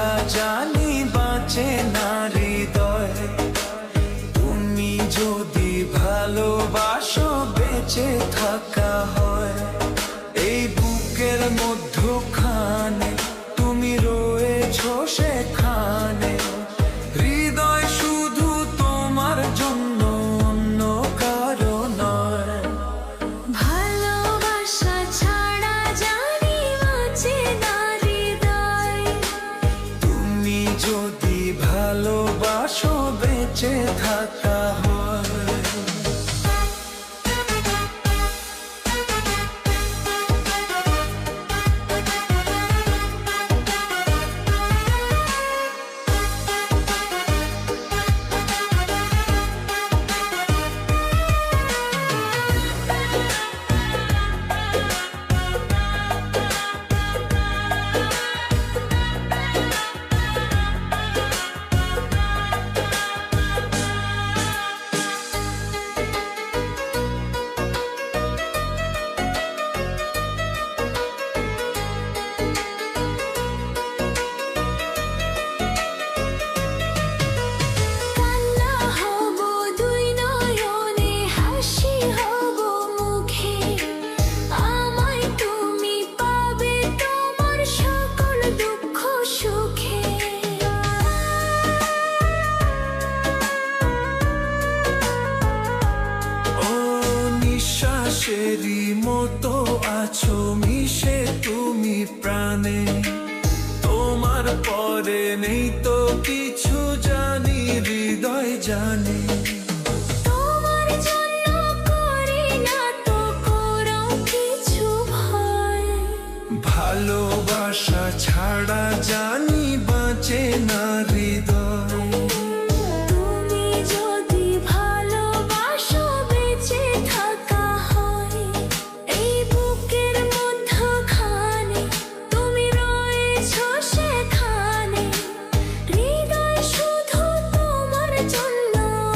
ছাড়া জানি বাঁচে না হৃদয়। তুমি যদি ভালোবাসো বেঁচে থাকা হয়। এই বুকের মধ্যখানে তুমি রয়েছো সেখানে, হৃদয় শুধু তোমার জন্য, অন্য কারো নয়। ভালোবাসা ছাড়া জানি বাঁচে না হৃদয়। তুমি যদি ভালোবাসো বেঁচে থাকা হয়। কান্না হব দুই নয়নে, হাসি হব মুখে। আমায় তুমি পাবে তোমার সকল দুঃখ সুখে। ও নিঃশ্বাসেরই মতো আছো মিশে তুমি প্রাণে। তোমার পরে নেই তো কিছু জানি, হৃদয় জানে। তোমার জন্য করি না তো কোনো কিছু ভয়। ভালোবাসা ছাড়া জানি বাঁচে না হৃদয়। তুমি যদি ভালোবাসো বেঁচে থাকা হয়। এই বুকের মধ্যখানে তুমি রয়েছো সেখানে, হৃদয় শুধু তোমার জন্য,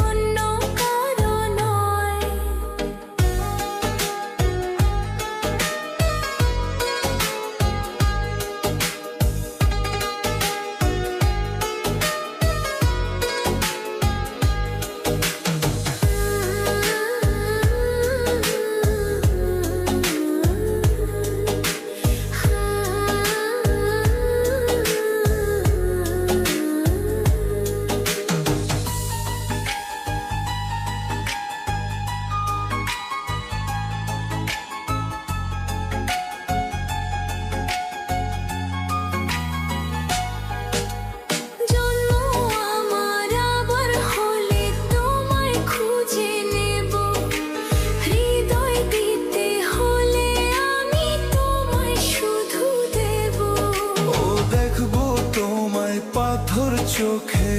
অন্য কারো নয়। জন্ম আমার আবার হলে তোমায় খুঁজে নেব। হৃদয় দিতে হলে আমি তোমায় শুধু দেব। ও দেখবো তোমায় পাথর চোখে